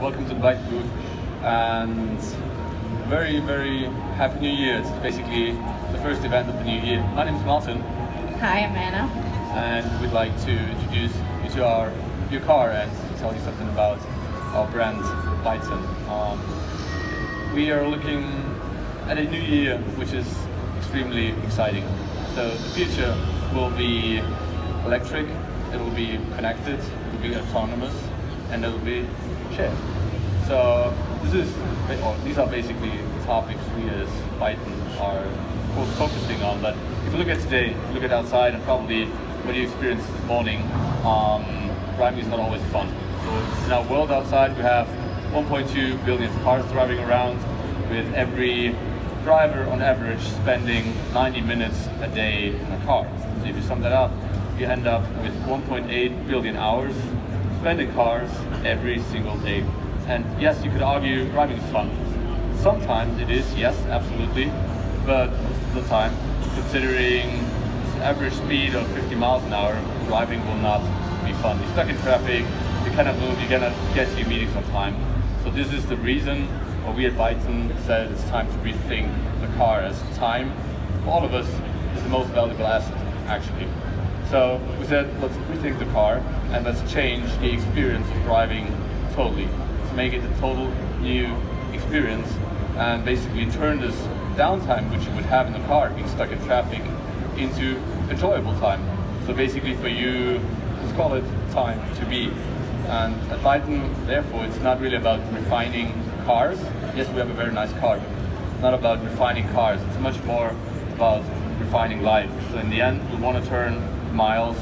welcome to the Byton booth, and very, very happy New Year. It's basically the first event of the new year. My name is Martin. Hi, I'm Anna. And we'd like to introduce you to our new car and tell you something about our brand, Byton. We are looking at a new year, which is extremely exciting. So the future will be electric, it will be connected, it will be autonomous, and it will be shared. So these are basically the topics we as Byton are of course focusing on. But if you look at today, if you look at outside, and probably what you experienced this morning, driving is not always fun. So in our world outside, we have 1.2 billion cars driving around, with every driver on average spending 90 minutes a day in a car. So if you sum that up, you end up with 1.8 billion hours spent in cars every single day. And yes, you could argue driving is fun. Sometimes it is, yes, absolutely, but most of the time, considering the average speed of 50 miles an hour, driving will not be fun. You're stuck in traffic, you cannot move, you cannot get to your meetings on time. So this is the reason why we at Byton said it's time to rethink the car, as time, for all of us, is the most valuable asset, actually. So we said, let's rethink the car and let's change the experience of driving totally. Let's make it a total new experience and basically turn this downtime which you would have in the car, being stuck in traffic, into enjoyable time. So basically for you, let's call it time to be. And at Byton, therefore, it's not really about refining cars. Yes, we have a very nice car, but it's not about refining cars. It's much more about refining life. So in the end, we want to turn miles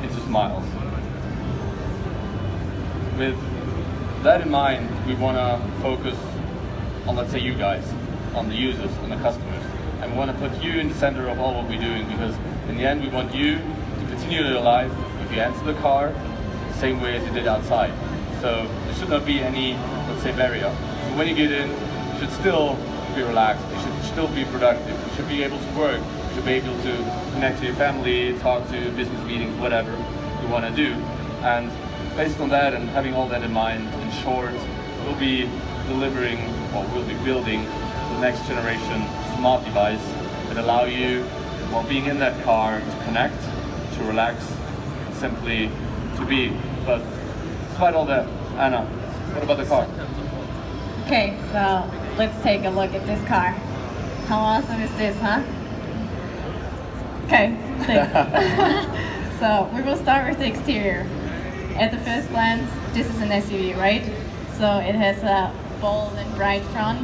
into smiles. With that in mind, we want to focus on, let's say, you guys, on the users, on the customers. And we want to put you in the center of all what we're doing, because in the end, we want you to continue your life if you enter the car the same way as you did outside. So there should not be any, let's say, barrier. So when you get in, you should still be relaxed, you should still be productive, you should be able to work, you should be able to connect to your family, talk to business meetings, whatever you want to do. And based on that and having all that in mind, in short, we'll be delivering, or we'll be building the next generation smart device that allow you, while being in that car, to connect, to relax, and simply to be. But despite all that, Anna, what about the car? Okay, so let's take a look at this car. How awesome is this, huh? Okay, thanks. So we will start with the exterior. At the first glance, this is an SUV, right? So it has a bold and bright front,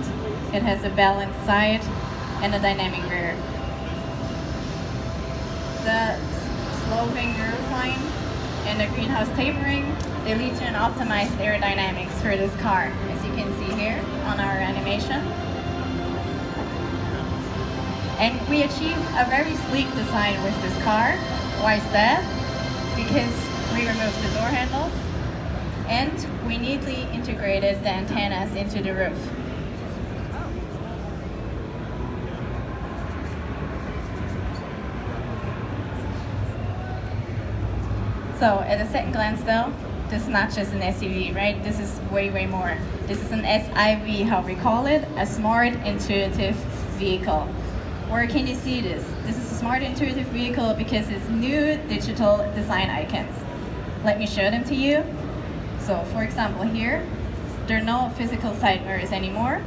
it has a balanced side, and a dynamic rear. The sloping roof line and the greenhouse tapering, they lead to an optimized aerodynamics for this car, as you can see here on our animation. And we achieve a very sleek design with this car. Why is that? Because we removed the door handles and we neatly integrated the antennas into the roof. So at a second glance though, this is not just an SUV, right? This is way, way more. This is an SIV, how we call it, a smart intuitive vehicle. Where can you see this? This is a smart intuitive vehicle because it's new digital design icons. Let me show them to you. So for example here, there are no physical side mirrors anymore.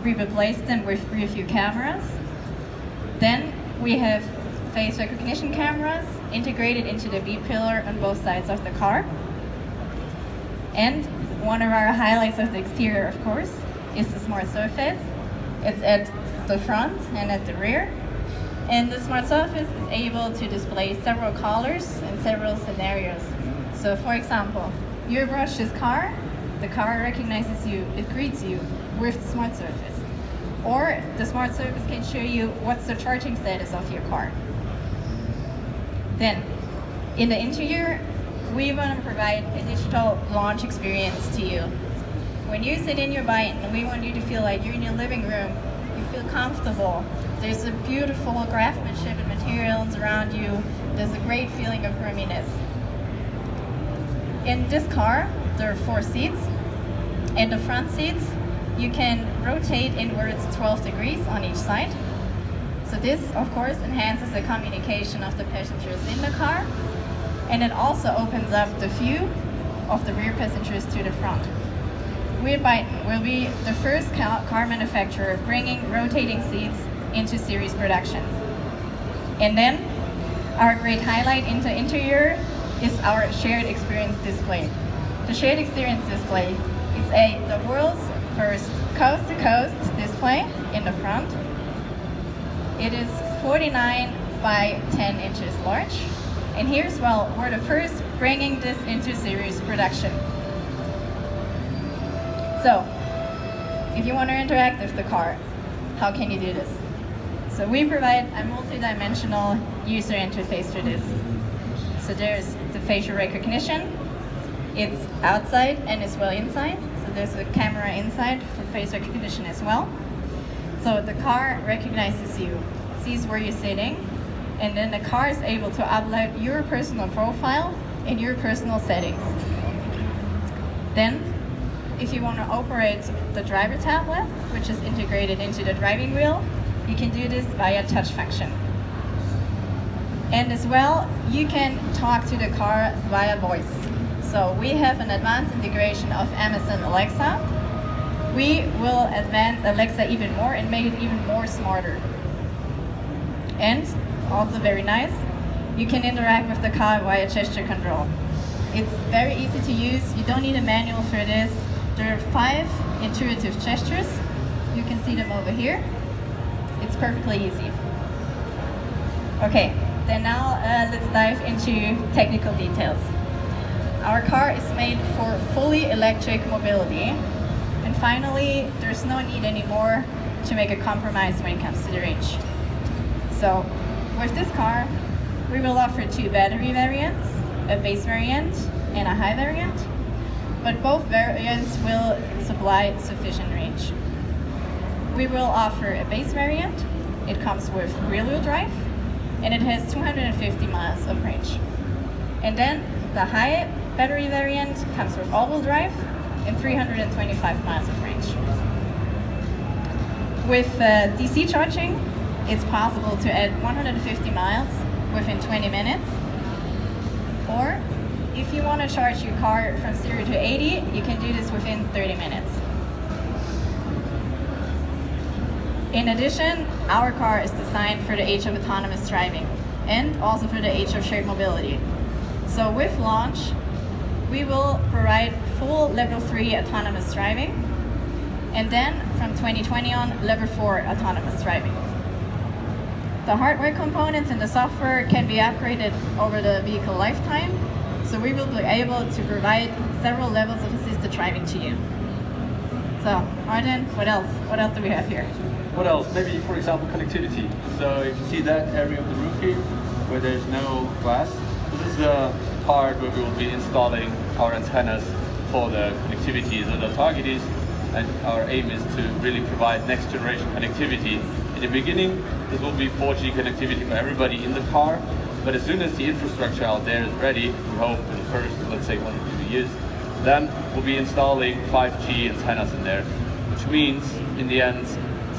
We replaced them with rear view cameras. Then we have face recognition cameras integrated into the B-pillar on both sides of the car. And one of our highlights of the exterior, of course, is the smart surface. It's at the front and at the rear. And the smart surface is able to display several colors and several scenarios. So for example, you approach this car, the car recognizes you, it greets you with the smart surface. Or the smart surface can show you what's the charging status of your car. Then, in the interior, we want to provide a digital launch experience to you. When you sit in your Byton, we want you to feel like you're in your living room, you feel comfortable. There's a beautiful craftsmanship and materials around you. There's a great feeling of roominess. In this car, there are 4 seats. And the front seats, you can rotate inwards 12 degrees on each side. So this, of course, enhances the communication of the passengers in the car, and it also opens up the view of the rear passengers to the front. We at Byton will be the first car manufacturer bringing rotating seats into series production. And then, our great highlight in the interior is our shared experience display. The shared experience display is the world's first coast-to-coast display in the front. It is 49 by 10 inches large. And here as well, we're the first bringing this into series production. So, if you want to interact with the car, how can you do this? So we provide a multi-dimensional user interface for this. So there's the facial recognition. It's outside and as well inside. So there's a camera inside for face recognition as well. So the car recognizes you, sees where you're sitting, and then the car is able to upload your personal profile and your personal settings. Then, if you want to operate the driver tablet, which is integrated into the driving wheel, you can do this via touch function. And as well, you can talk to the car via voice. So we have an advanced integration of Amazon Alexa. We will advance Alexa even more and make it even more smarter. And also very nice, you can interact with the car via gesture control. It's very easy to use. You don't need a manual for this. There are 5 intuitive gestures. You can see them over here. It's perfectly easy. Okay, then now let's dive into technical details. Our car is made for fully electric mobility. And finally, there's no need anymore to make a compromise when it comes to the range. So, with this car, we will offer 2 battery variants, a base variant and a high variant. But both variants will supply sufficient range. We will offer a base variant. It comes with rear-wheel drive, and it has 250 miles of range. And then the high battery variant comes with all-wheel drive and 325 miles of range. With DC charging, it's possible to add 150 miles within 20 minutes. Or if you want to charge your car from 0 to 80, you can do this within 30 minutes. In addition, our car is designed for the age of autonomous driving and also for the age of shared mobility. So with launch, we will provide full level 3 autonomous driving, and then from 2020 on, level 4 autonomous driving. The hardware components and the software can be upgraded over the vehicle lifetime, so we will be able to provide several levels of assisted driving to you. So, Martin, what else? What else do we have here? What else? Maybe, for example, connectivity. So if you see that area of the roof here, where there's no glass, this is the part where we will be installing our antennas for the connectivity. So the target is, and our aim is to really provide next generation connectivity. In the beginning, this will be 4G connectivity for everybody in the car, but as soon as the infrastructure out there is ready, we hope in the first, let's say 1 or 2 years, then we'll be installing 5G antennas in there, which means in the end,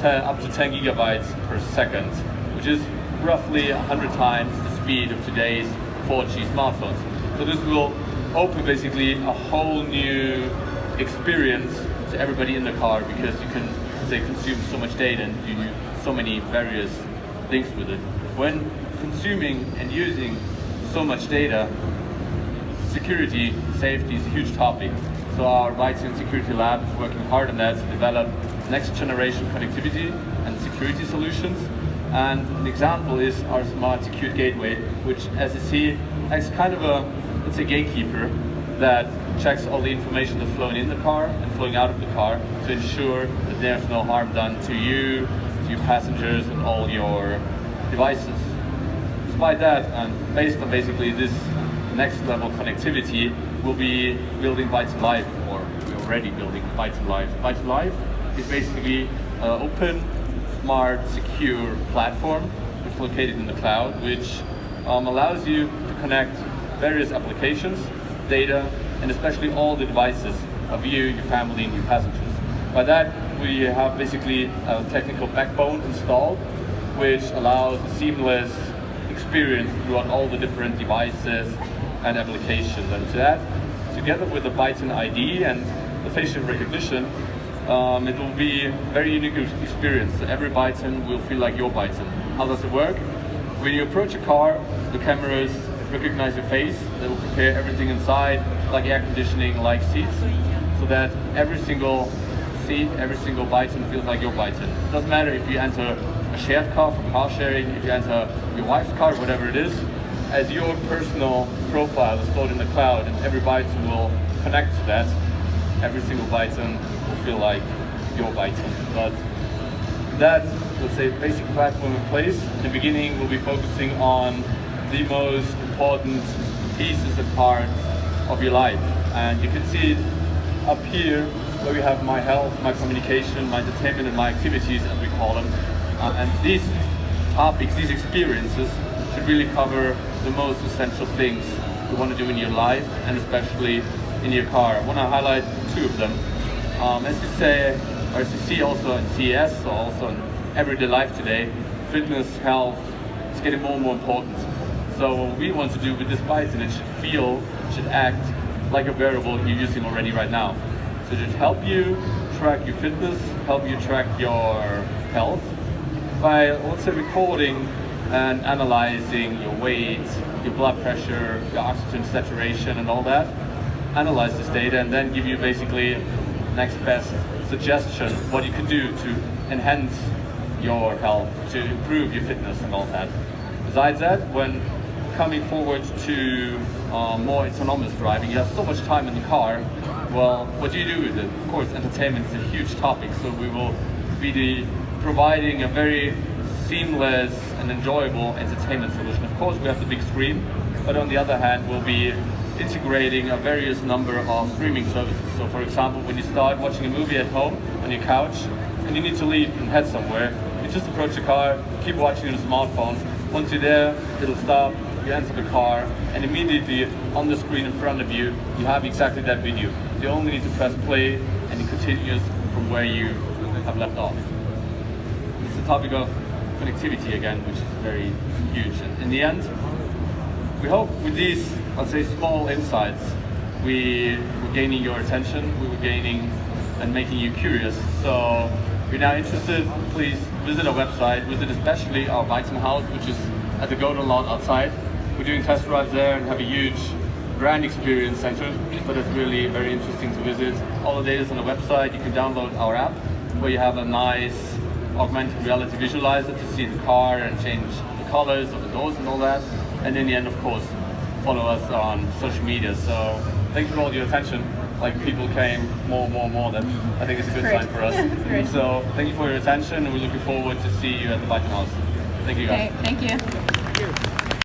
up to 10 gigabytes per second, which is roughly 100 times the speed of today's 4G smartphones. So this will open basically a whole new experience to everybody in the car, because you can, say, consume so much data and do so many various things with it. When consuming and using so much data, security, safety is a huge topic. So our Byton Security Lab is working hard on that to develop next generation connectivity and security solutions. And an example is our smart secured gateway, which, as you see, acts kind of a, it's a gatekeeper that checks all the information that's flowing in the car and flowing out of the car to ensure that there's no harm done to you, to your passengers, and all your devices. Despite that, and based on basically this next level connectivity, we'll be building Byton Live, or we're already building Byton Live. Byton Live is basically an open, smart, secure platform which is located in the cloud, which allows you to connect various applications, data, and especially all the devices of you, your family, and your passengers. By that, we have basically a technical backbone installed, which allows a seamless experience throughout all the different devices and applications. And to that, together with the Byton ID and the facial recognition, it will be a very unique experience. So every Byton will feel like your Byton. How does it work? When you approach a car, the cameras recognize your face. They will compare everything inside, like air conditioning, like seats, so that every single seat, every single Byton feels like your Byton. It doesn't matter if you enter a shared car from car sharing, if you enter your wife's car, whatever it is, as your personal profile is stored in the cloud and every Byton will connect to that, every single Byton will feel like your Byton. But that, let's say, basic platform in place, in the beginning we'll be focusing on the most important pieces and parts of your life. And you can see it up here where we have my health, my communication, my entertainment and my activities, as we call them. And these topics, these experiences should really cover the most essential things you want to do in your life and especially in your car. I want to highlight two of them. As you say, or as you see also in CES, or also in everyday life today, fitness, health is getting more and more important. So what we want to do with this Byton, it should feel, should act like a wearable you're using already right now. So it should help you track your fitness, help you track your health by, let's say, recording and analyzing your weight, your blood pressure, your oxygen saturation and all that. Analyze this data and then give you basically next best suggestion what you can do to enhance your health, to improve your fitness and all that. Besides that, when coming forward to more autonomous driving, you have so much time in the car. Well, what do you do with it? Of course, entertainment is a huge topic, so we will be providing a very seamless and enjoyable entertainment solution. Of course, we have the big screen, but on the other hand, we'll be integrating a various number of streaming services. So for example, when you start watching a movie at home on your couch and you need to leave and head somewhere, you just approach the car, keep watching your smartphone. Once you're there, it'll stop, you enter the car, and immediately on the screen in front of you, you have exactly that video. You only need to press play and it continues from where you have left off. It's the topic of connectivity again, which is very huge. And in the end, we hope with these, let's say, small insights, we were gaining your attention, we were gaining and making you curious. So if you're now interested, please visit our website, visit especially our Byton house, which is at the Golden lot outside. We're doing test drives there and have a huge brand experience center, so that's really very interesting to visit. All the data is on the website. You can download our app where you have a nice augmented reality visualizer to see the car and change the colors of the doors and all that. And in the end, of course, follow us on social media. So thank you for all your attention. Like, people came more. That I think it's a good sign for us. So thank you for your attention, and we're looking forward to see you at the Byton house. Thank you guys. Okay, thank you.